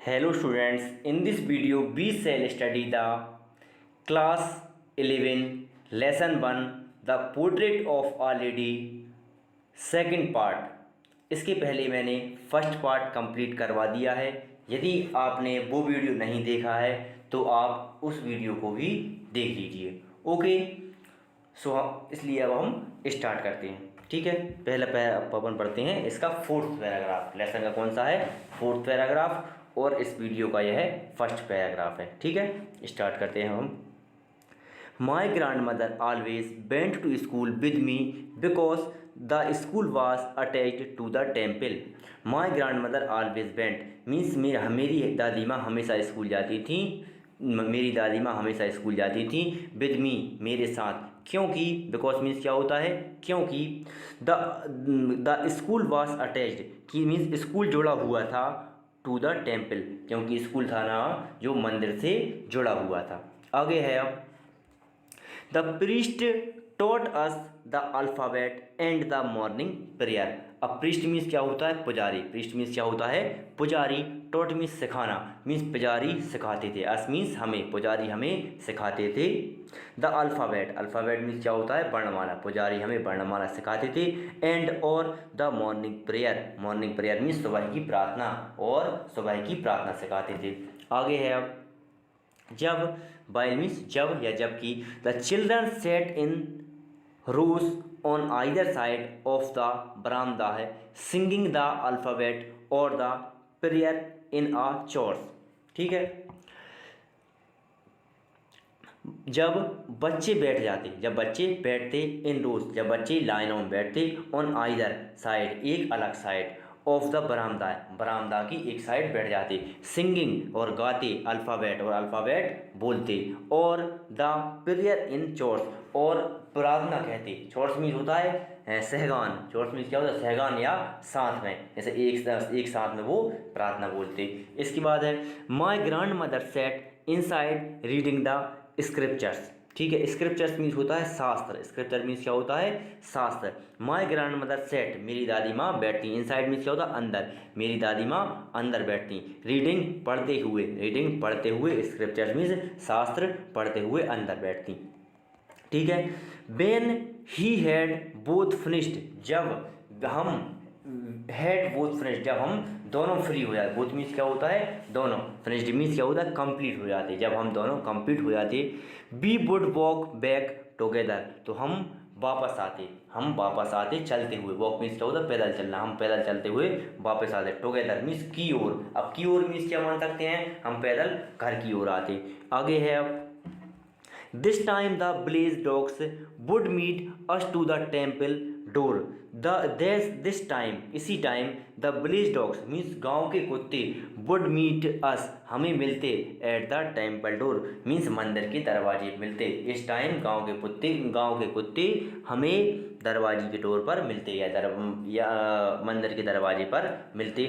Hello students, in this video we shall study the class 11 lesson 1 the portrait of a lady second part। इसके पहले मैंने first part complete करवा दिया है। यदि आपने वो वीडियो नहीं देखा है तो आप उस वीडियो को भी देख लीजिए। ओके, सो इसलिए अब हम स्टार्ट करते हैं। ठीक है, पहला अपन पढ़ते हैं इसका फोर्थ पैराग्राफ। लेसन का कौन सा है? फोर्थ पैराग्राफ, और इस वीडियो का यह फर्स्ट पैराग्राफ है। ठीक है, स्टार्ट करते हैं हम। My grandmother always went to school with me because the school was attached to the temple. My grandmother always went means मेरी दादी माँ हमेशा स्कूल जाती थी। मेरी दादी माँ हमेशा स्कूल जाती थी विद मी मेरे साथ। क्योंकि बिकॉज मीन्स क्या होता है? क्योंकि द स्कूल वॉज अटैच्ड कि मीन्स स्कूल जुड़ा हुआ था टू द टेम्पल, क्योंकि स्कूल था ना जो मंदिर से जुड़ा हुआ था। आगे है अब, the priest taught us the alphabet and the morning prayer. अब प्रीस्ट मीन्स क्या होता है? पुजारी। प्रीस्ट मीन्स क्या होता है? पुजारी। टॉट मीन्स सिखाना, मीन्स पुजारी सिखाते थे। अस मीन्स हमें, पुजारी हमें सिखाते थे। द अल्फ़ाबेट, अल्फ़ाबेट मीन्स क्या होता है? वर्णमाला। पुजारी हमें वर्णमाला सिखाते थे। एंड और the morning prayer, morning prayer means सुबह की प्रार्थना, और सुबह की प्रार्थना सिखाते थे। आगे है अब, जब, वाइल मीन्स जब या जबकि, the children sat in rows on either side of the बरामदा है सिंगिंग द अल्फ़ाबेट और the prayer in a chorus. ठीक है, जब बच्चे बैठ जाते, जब बच्चे बैठते इन रोज, जब बच्चे लाइनों में बैठते ऑन आइदर साइड, एक अलग साइड, ऑफ द बरामदा, बरामदा की एक साइड बैठ जाते, सिंगिंग और गाते, अल्फ़ाबेट और अल्फ़ाबेट बोलते, और द प्रेयर इन चोर्स और प्रार्थना कहते। चोर्स मीन्स होता है सहगान। चोर्स मीन्स क्या होता है? सहगान या साथ में, जैसे एक साथ में वो प्रार्थना बोलते। इसके बाद है, my grand mother said inside reading the scriptures. ठीक है, स्क्रिप्चर्स मीन्स होता है शास्त्र। स्क्रिप्चर मीन्स क्या होता है? शास्त्र। माई ग्रैंड मदर सेट, मेरी दादी माँ बैठती। इनसाइड मीन्स क्या होता है? अंदर। मेरी दादी माँ अंदर बैठती। रीडिंग पढ़ते हुए, रीडिंग पढ़ते हुए, स्क्रिप्चर्स मीन्स शास्त्र पढ़ते हुए अंदर बैठती। ठीक है, when he had both finished, जब हम हैड बोथ फिनिश्ड, जब हम दोनों फ्री हो जाते। बोथ मीन्स क्या होता है? दोनों। फिनिश्ड मीन्स क्या होता है? कंप्लीट हो जाते। जब हम दोनों कंप्लीट हो जाते, we would walk back together, तो हम वापस आते, हम वापस आते चलते हुए। वॉक मीन्स क्या होता है? पैदल चलना। हम पैदल चलते हुए वापस आते। टुगेदर मीन्स की ओर। अब की ओर मीन्स क्या मान सकते हैं? हम पैदल घर की ओर आते। आगे है अब, this time the village dogs would meet us to the temple door. This time, इसी time, the village dogs means गांव के कुत्ते, वुड मीट अस हमें मिलते, at the temple door means मंदिर के दरवाजे मिलते। इस टाइम गांव के कुत्ते हमें दरवाजे के डोर पर मिलते, या मंदिर के दरवाजे पर मिलते।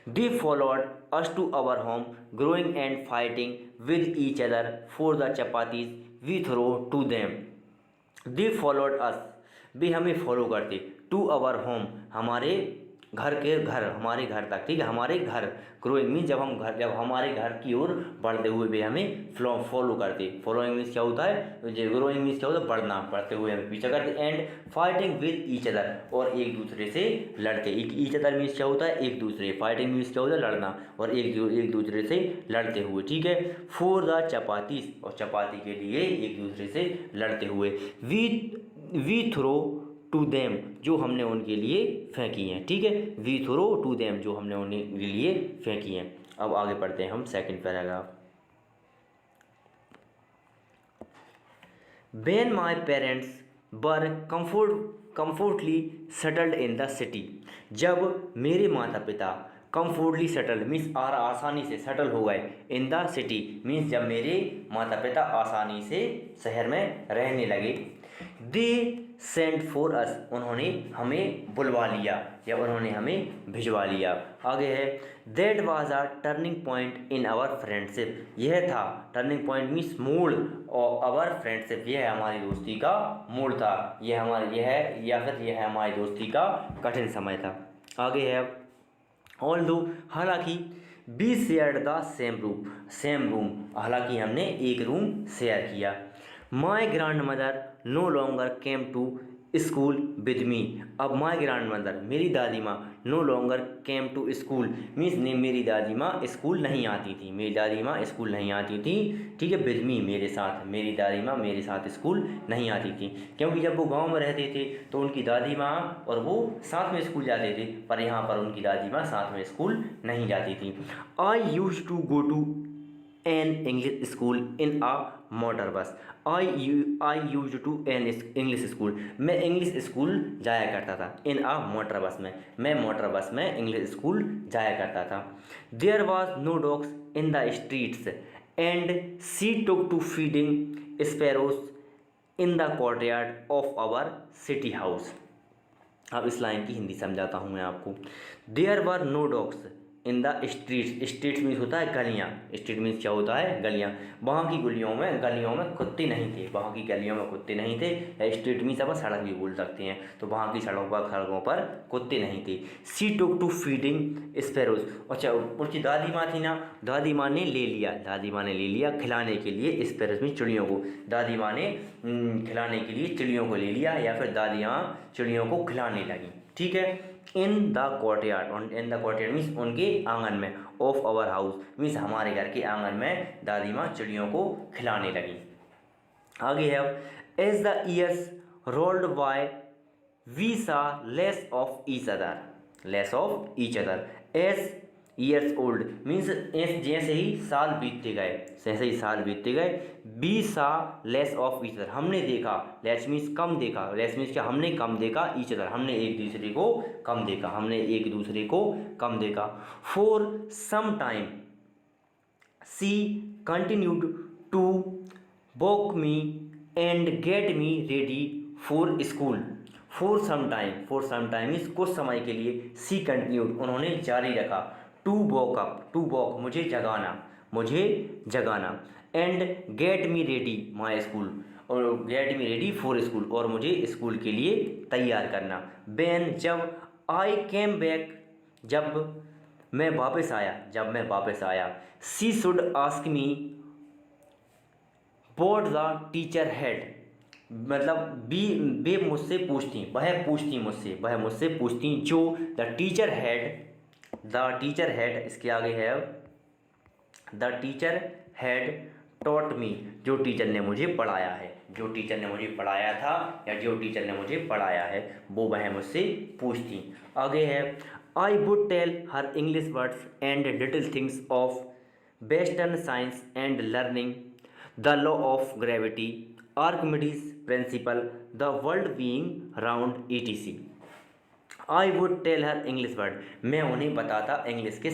They followed us to our home growing and fighting with each other for the chapatis we throw to them. They followed us, वे हमें फॉलो करते, टू आवर होम हमारे हमारे घर तक। ठीक है, हमारे घर, ग्रोइंग मीन्स जब हमारे घर की ओर बढ़ते हुए वे हमें फॉलो करते। फॉलोइंग मीन्स क्या होता है? ग्रोइंग मीन्स क्या होता है? बढ़ना, बढ़ते हुए हमें पीछा करते। And fighting with each other, और एक दूसरे से लड़ते। ईच अदर मीन्स क्या होता है? एक दूसरे। फाइटिंग मीन्स क्या होता है? लड़ना, और एक दूसरे से लड़ते हुए। ठीक है, फॉर द चपातीस, और चपाती के लिए एक दूसरे से लड़ते हुए। वी थ्रो टू देम, जो हमने उनके लिए फेंकी हैं। ठीक है, वी थ्रो टू देम, जो हमने उनके लिए फेंकी हैं। अब आगे पढ़ते हैं हम second paragraph. When my parents were comfortably settled in the city, जब मेरे माता पिता comfortably settled मीन्स आसानी से सेटल हो गए, इन द सिटी मीन्स जब मेरे माता पिता आसानी से शहर में रहने लगे। दे सेंट फॉर अस, उन्होंने हमें बुलवा लिया या उन्होंने हमें भिजवा लिया। आगे है, that was a turning point in our friendship, यह था टर्निंग पॉइंट मीन्स मोड़, और आवर फ्रेंडशिप यह हमारी दोस्ती का मोड़ था, यह हमारी दोस्ती का कठिन समय था। आगे है, ऑल्दो हालांकि, we shared the same room, हालांकि हमने एक रूम शेयर किया। My grandmother no longer came to school with me. अब माई ग्रैंड मदर, मेरी दादी माँ, no longer came to school means ने मेरी दादी माँ स्कूल नहीं आती थी, मेरी दादी माँ स्कूल नहीं आती थी, ठीक है, विद मी मेरे साथ, मेरी दादी माँ मेरे साथ स्कूल नहीं आती थी, क्योंकि जब वो गांव में रहते थे तो उनकी दादी माँ और वो साथ में स्कूल जाते थे, पर यहाँ पर उनकी दादी माँ साथ में स्कूल नहीं जाती थी। I use to go to an English school in a motor bus. I use to an English school, मैं इंग्लिश स्कूल जाया करता था, इन आ मोटर बस में, मैं मोटर बस में इंग्लिश स्कूल जाया करता था। There was no dogs in the streets and she took to feeding sparrows in the courtyard of our city house. अब इस लाइन की हिंदी समझाता हूँ मैं आपको। There were no dogs in the streets, streets means होता है गलियाँ, स्ट्रीट मीन्स क्या होता है, गलियाँ। वहाँ की गलियों में कुत्ते नहीं थे, वहाँ की गलियों में कुत्ते नहीं थे, या स्ट्रीट मीन्स अपन सड़क भी बोल सकते हैं, तो वहाँ की सड़कों पर कुत्ते नहीं थे। सी टुक टू फीडिंग स्पैरोज, अच्छा उसकी दादी माँ थी ना, दादी माँ ने ले लिया खिलाने के लिए स्पैरोज में चिड़ियों को, दादी माँ ने खिलाने के लिए चिड़ियों को ले लिया, या फिर दादियाँ चिड़ियों को खिलाने लगी, ठीक है। इन द कोर्टयार्ड मीन्स उनके आंगन में, ऑफ आवर हाउस मीन्स हमारे घर के आंगन में दादी माँ चिड़ियों को खिलाने लगी। आगे है अब, as the years rolled by we saw less of each other, as years old means जैसे ही साल बीतते गए, बी सा लेस ऑफ ईच अदर, हमने देखा, लेस मीन्स कम देखा, लेस मीन्स क्या, हमने कम देखा, ईच अदर हमने एक दूसरे को कम देखा, for some time she continued to walk me and get me ready for school. For some time means कुछ समय के लिए, सी कंटिन्यूड उन्होंने जारी रखा, टू वॉक मुझे जगाना, and get me ready my school, और get me ready for school, और मुझे स्कूल के लिए तैयार करना। व्हेन जब, आई केम बैक जब मैं वापस आया, she should ask me what the teacher had, मतलब वे मुझसे पूछती, वह मुझसे पूछती जो द टीचर हैड इसके आगे है the teacher had taught me, जो टीचर ने मुझे पढ़ाया है, जो टीचर ने मुझे पढ़ाया था या जो टीचर ने मुझे पढ़ाया है वो वह मुझसे पूछती। आगे है, I would tell her English words and little things of western science and learning the law of gravity, Archimedes principle, the world being round ETC. I would tell her English word, मैं उन्हें बताता English के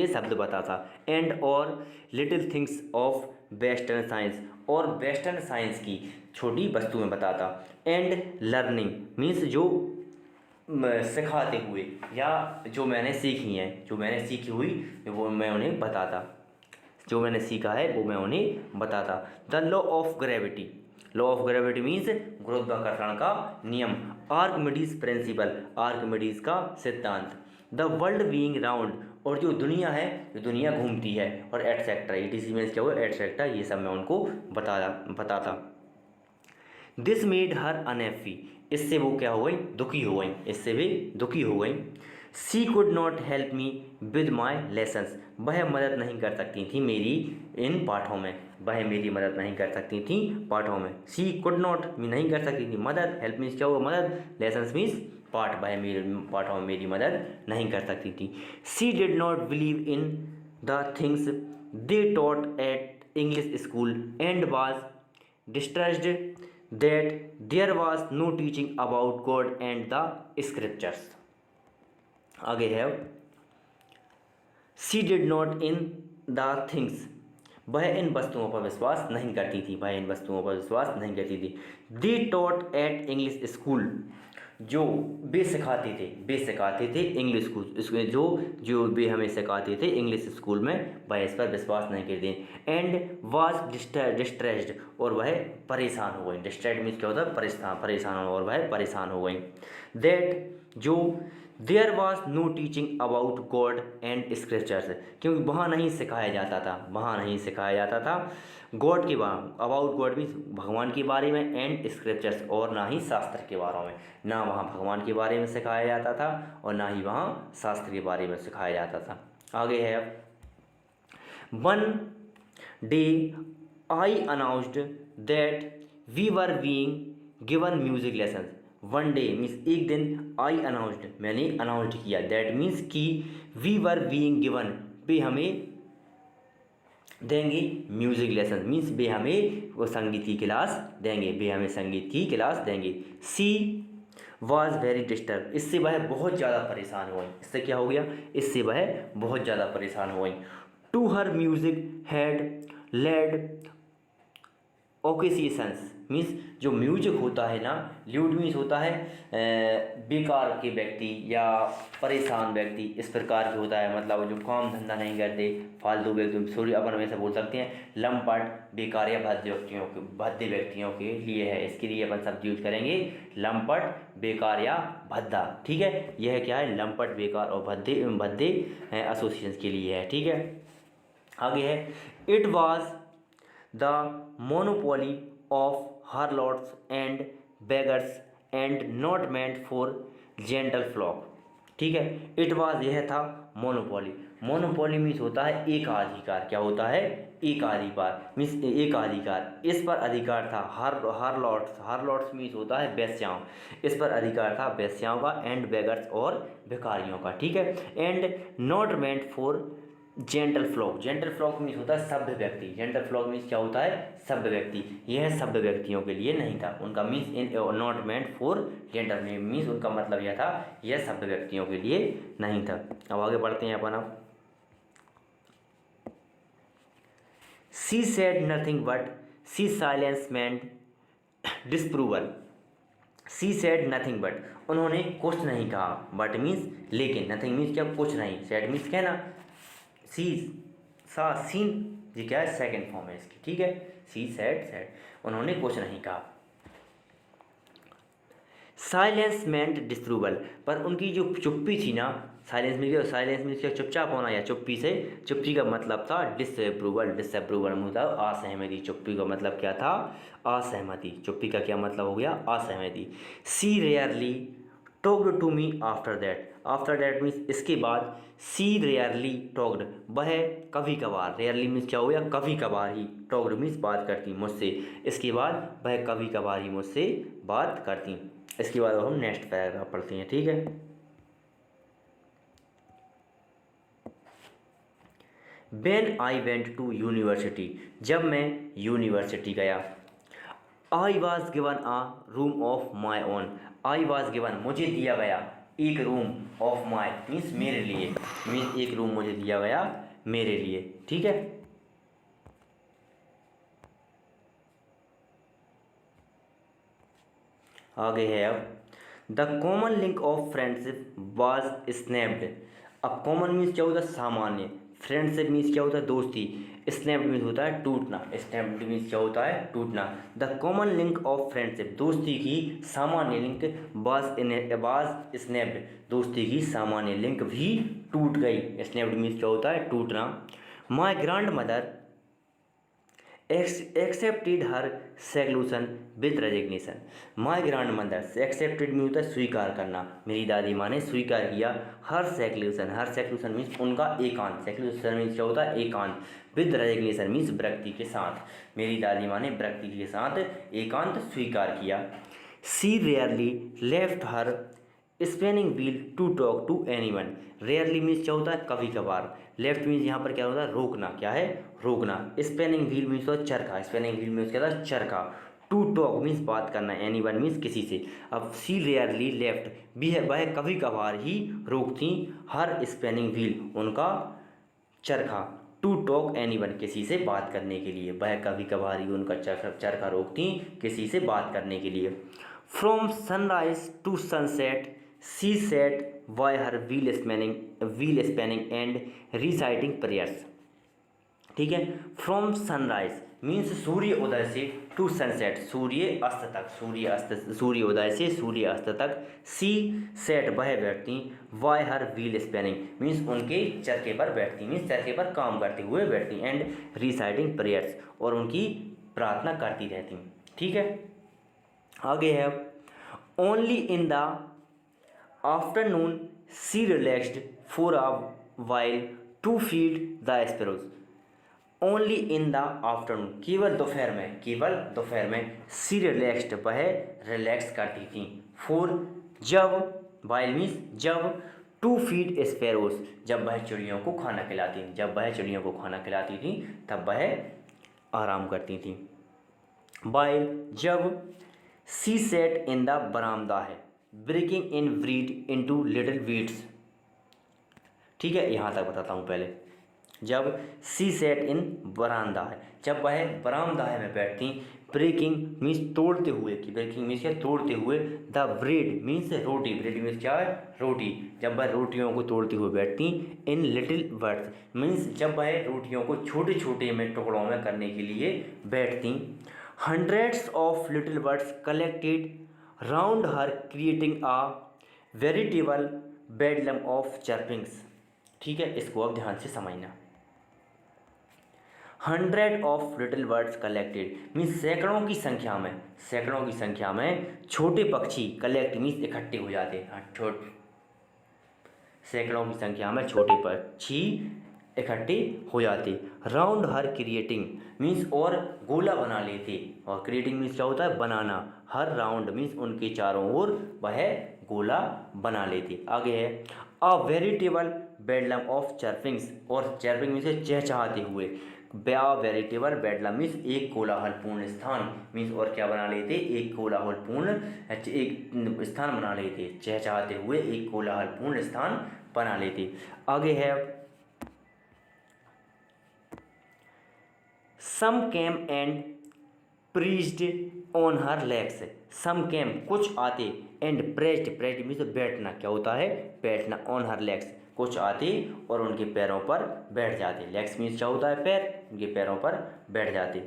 शब्द बताता, and और little things of western science, और western science की छोटी वस्तुएं बताता, एंड लर्निंग मीन्स जो सिखाते हुए या जो मैंने सीखी हुई वो मैं उन्हें बताता, जो मैंने सीखा है वो मैं उन्हें बताता। The law of gravity means गुरुत्वाकर्षण का नियम, आर्किमिडीज प्रिंसिपल आर्किमिडीज का सिद्धांत, द वर्ल्ड बीइंग राउंड, और जो दुनिया है, जो दुनिया घूमती है, और एटसेट्रा, ईटीसी मीन्स क्या हुआ, एटसेट्रा, ये सब मैं उनको बताता। दिस मेड हर अनहैप्पी, इससे वो क्या हो गई, इससे वे दुखी हो गई। She could not help me with my lessons, वह मदद नहीं कर सकती थी मेरी इन पाठों में, सी कुड नॉट नहीं कर सकती थी, मदद, हेल्प मीन्स क्या हुआ, मदद, लेसन्स मीन्स पाठ, वह मेरे पाठों में मेरी मदद नहीं कर सकती थी। She did not believe in the things they taught at English school and was distressed that there was no teaching about God and the scriptures. आगे है, she did not in the things, वह इन वस्तुओं पर विश्वास नहीं करती थी, they taught at English school, जो वे सिखाते थे इंग्लिश स्कूल, जो वे हमें सिखाते थे इंग्लिश स्कूल में, वह इस पर विश्वास नहीं करते। एंड वाज डिस्ट्रेस्ड, और वह परेशान हो गई, डिस्ट्रेस्ड मीन्स क्या होता है, परेशान, और वह परेशान हो गई। दैट, जो there was no teaching about God and scriptures, क्योंकि वहाँ नहीं सिखाया जाता था, वहाँ नहीं सिखाया जाता था गॉड के बारे, अबाउट गॉड मीन्स भगवान के बारे में, एंड स्क्रिप्चर्स और ना ही शास्त्र के बारे में, ना वहाँ भगवान के बारे में सिखाया जाता था और ना ही वहाँ शास्त्र के बारे में सिखाया जाता था। आगे है अब, one day I announced that we were being given music lesson. One day means एक दिन, आई अनाउंस्ड मैंने अनाउंस्ड किया, दैट मीन्स कि वी वर बीइंग गिवन वे हमें देंगे म्यूजिक लेसन, मीन्स वे हमें वो संगीत की क्लास देंगे, वे हमें संगीत की क्लास देंगे। सी वॉज वेरी डिस्टर्ब, इससे वह बहुत ज़्यादा परेशान हो गई, इससे क्या हो गया, इससे वह बहुत ज़्यादा परेशान हो गई। To her music had lewd associations, means जो म्यूजिक होता है ना, ल्यूड मीन्स होता है बेकार के व्यक्ति या परेशान व्यक्ति, इस प्रकार के होता है, मतलब जो काम धंधा नहीं करते, फालतू व्यक्ति, सॉरी अपन वैसे बोल सकते हैं लंपट, बेकार या भद्दे व्यक्तियों के लिए है, इसके लिए अपन शब्द यूज करेंगे लंपट, बेकार या भद्दा, ठीक है। यह क्या है, लंपट, बेकार और भद्दे एसोसिएशन के लिए है, ठीक है। आगे है, it was the monopoly of harlots and beggars and not meant for gentle flock, ठीक है। इट वाज यह था मोनोपोली, मोनोपोली मीन्स होता है एकाधिकार, क्या होता है, एकाधिकार मीन्स एकाधिकार, इस पर अधिकार था हार्लॉट्स, हार्लॉट्स मीन्स होता है वेश्याओं, इस पर अधिकार था वेश्याओं का, एंड बेगर्स और भिखारियों का, ठीक है। And not meant for gentle flock, gentle flock means होता है सभ्य व्यक्ति, जेंटल फ्लॉक मीन्स क्या होता है, सभ्य व्यक्ति, यह सभ्य व्यक्तियों के लिए नहीं था, उनका means in not meant for gentle means उनका मतलब यह था, यह सभ्य व्यक्तियों के लिए नहीं था। अब आगे बढ़ते हैं अपन। अब she said nothing but she silence meant disapproval, she said nothing but, उन्होंने कुछ नहीं कहा, बट मीन्स लेकिन, नथिंग मीन्स क्या, कुछ नहीं, सेड मीन्स क्या ना, सी सा सीन, ये क्या है, सेकंड फॉर्म है इसकी, ठीक है। सी सेड, उन्होंने कुछ नहीं कहा। साइलेंस मेंट डिसप्रूवल, पर उनकी जो चुप्पी थी ना, साइलेंस में क्या, साइलेंस में क्या, चुपचाप होना या चुप्पी से, चुप्पी का मतलब था डिसअप्रूवल, डिसअप्रूवल मतलब असहमति, चुप्पी का मतलब क्या था, असहमति, चुप्पी का क्या मतलब हो गया, असहमति। She rarely talked to me after that, after that means इसके बाद, सी रेयरली टॉक्ड वह कभी कभार, रेयरली मीन्स क्या हो गया, कभी कभार ही, टॉक्ड मीन्स बात करती मुझसे, इसके बाद वह कभी कभार ही मुझसे बात करती। इसके बाद हम नेक्स्ट पैराग्राफ पढ़ते हैं, ठीक है। When I went to university, जब मैं यूनिवर्सिटी गया। I was given a room of my own, I was given मुझे दिया गया, एक रूम ऑफ माई मीन्स मेरे लिए, मीन्स एक रूम मुझे दिया गया मेरे लिए, ठीक है। आगे है अब, the common link of friendship was snapped. अब कॉमन मीन्स क्या होता है, सामान्य, फ्रेंडशिप मीन्स क्या होता है, दोस्ती, स्नैप्ड मीन्स होता है टूटना, स्नैप्ड मीन्स क्या होता है, टूटना। The common link of friendship, दोस्ती की सामान्य लिंक, वाज स्नैप्ड, दोस्ती की सामान्य लिंक भी टूट गई, स्नैप्ड मीन्स क्या होता है, टूटना। My grandmother accepted her seclusion with resignation, my grandmother, accepted में होता है स्वीकार करना, मेरी दादी माँ ने स्वीकार किया, हर सेक्लूशन, हर सेक्लूशन मीन्स उनका एकांत, सेक्लूशन मीन्स क्या होता है, एकांत, विद रेजिग्नेशन मीन्स विरक्ति के साथ, मेरी दादी माँ ने विरक्ति के साथ एकांत स्वीकार किया। She rarely left her spinning wheel to talk to anyone, rarely means क्या होता है, कभी कभार, लेफ्ट मीन्स यहाँ पर क्या होता है, रोकना, क्या है, रोकना, स्पेनिंग व्हील मीन्स होता है चरखा, स्पेनिंग व्हील मीन्स क्या होता है, चरखा, टू टॉक मीन्स बात करना, एनीवन मीन्स किसी से। अब सी रेयरली लेफ्ट भी है, वह कभी कभार ही रोकती, हर स्पेनिंग व्हील उनका चरखा, टू टॉक एनीवन किसी से बात करने के लिए, वह कभी कभार ही उनका चरखा रोकती किसी से बात करने के लिए। From sunrise to sunset she sat by her wheel spinning and reciting prayers, ठीक है। फ्रॉम सनराइज मीन्स सूर्य उदय से टू सनसेट सूर्य अस्त तक, सूर्य उदय से सूर्य अस्त तक। सी सेट वह बैठती, Y her wheel spanning means उनके चरखे पर बैठती, मीन्स चरखे पर काम करते हुए बैठती। एंड रिसाइटिंग प्रेयर्स और उनकी प्रार्थना करती रहती। ठीक है, आगे है only in the afternoon she relaxed for a while to feed the sparrows. Only in the afternoon केवल दोपहर में सी रिलैक्स्ड वह रिलैक्स करती थी। फॉर जब, वाइल मीन्स जब, टू फीड स्पैरोज जब वह चिड़ियों को खाना खिलाती थी, तब वह आराम करती थी। वाइल जब, सी सेट इन द बरामदा है breaking in bread into little weeds. ठीक है, यहाँ तक बताता हूँ पहले। जब सी सेट इन बरामदा है, जब वह बरामदा में बैठती, ब्रेकिंग मीन्स तोड़ते हुए, कि ब्रेकिंग मीन्स क्या, तोड़ते हुए, the bread means roti, bread means क्या है, रोटी, जब वह रोटियों को तोड़ते हुए बैठती। इन लिटिल वर्ड्स मीन्स जब वह रोटियों को छोटे छोटे में टुकड़ों में करने के लिए बैठती। Hundreds of little birds collected round her creating a veritable bedlam of chirpings. ठीक है, इसको अब ध्यान से समझना। 100 of little birds collected means सैकड़ों की संख्या में छोटे पक्षी, कलेक्ट मीन्स इकट्ठे हो जाते हैं, सैकड़ों की संख्या में छोटे पक्षी इकट्ठे हो जाते। राउंड हर क्रिएटिंग मीन्स और गोला बना लेते, और क्रिएटिंग मीन्स क्या होता है, बनाना। हर राउंड मीन्स उनके चारों ओर वह गोला बना लेते। आगे है अ वेरिटेबल बेडलम ऑफ चर्पिंग्स, और चर्पिंग मीन्स चहचहाते हुए, वेरिटेबल बेडलम मीन्स एक कोलाहलपूर्ण स्थान मीन्स, और क्या बना लेते, एक कोलाहलपूर्ण एक स्थान बना लेते, चहचहाते हुए एक कोलाहलपूर्ण स्थान बना लेते। आगे है some came and perched on her legs. Some came कुछ आते, एंड प्रेस्ड मीन्स बैठना, क्या होता है, बैठना। ऑन हर लेग्स कुछ आते और उनके पैरों पर बैठ जाते। लेग्स मीन्स क्या होता है, पैर, उनके पैरों पर बैठ जाते।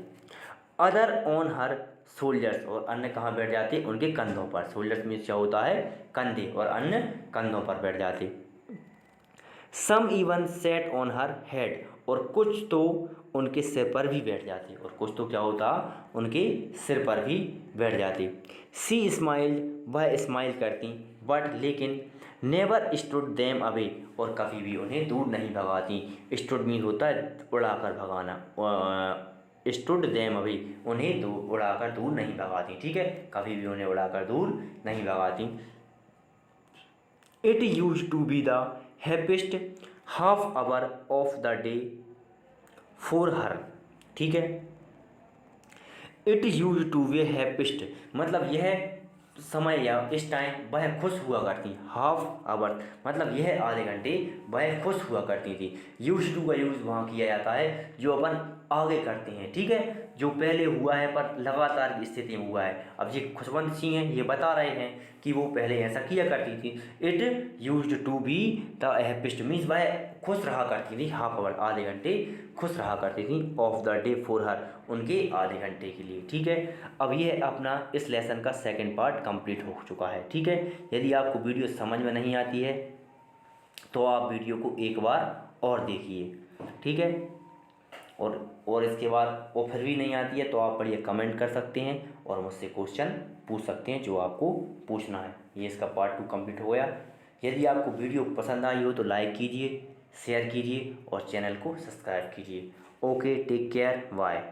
अदर ऑन हर शोल्डर्स, और अन्य कहाँ बैठ जाते, उनके कंधों पर। शोल्डर्स मीन्स क्या होता है, कंधे, और अन्य कंधों पर बैठ जाते। Some even sat on her head, और कुछ तो उनके सिर पर भी बैठ जाते, और कुछ तो क्या होता, उनके सिर पर भी बैठ जाते। सी स्माइल्ड वह स्माइल करती, बट लेकिन नेवर स्टूड देम अवे, और कभी भी उन्हें दूर नहीं भगाती। स्टूड मीन होता है उड़ाकर भगाना, स्टूड देम अवे उन्हें उड़ाकर दूर नहीं भगाती। ठीक है, कभी भी उन्हें उड़ाकर दूर नहीं भगाती। It used to be the happiest half hour of the day for her. ठीक है, it used to be happiest मतलब यह समय या इस टाइम वह खुश हुआ करती। हाफ आवर मतलब यह आधे घंटे वह खुश हुआ करती थी। यूज टू का यूज़ वहाँ किया जाता है जो अपन आगे करते हैं। ठीक है, जो पहले हुआ है पर लगातार की स्थिति में हुआ है। अब ये खुशवंत सिंह हैं, ये बता रहे हैं कि वो पहले ऐसा किया करती थी। It used to be the happiest means वह खुश रहा करती थी, हाफ आवर आधे घंटे खुश रहा करती थी, ऑफ द डे फॉर हर उनके आधे घंटे के लिए। ठीक है, अब ये अपना इस लेसन का सेकंड पार्ट कंप्लीट हो चुका है। ठीक है, यदि आपको वीडियो समझ में नहीं आती है तो आप वीडियो को एक बार और देखिए। ठीक है, और इसके बाद वो फिर भी नहीं आती है तो आप बढ़िया कमेंट कर सकते हैं और मुझसे क्वेश्चन पूछ सकते हैं जो आपको पूछना है। ये इसका पार्ट 2 कंप्लीट हो गया। यदि आपको वीडियो पसंद आई हो तो लाइक कीजिए, शेयर कीजिए और चैनल को सब्सक्राइब कीजिए। Okay, take care, bye.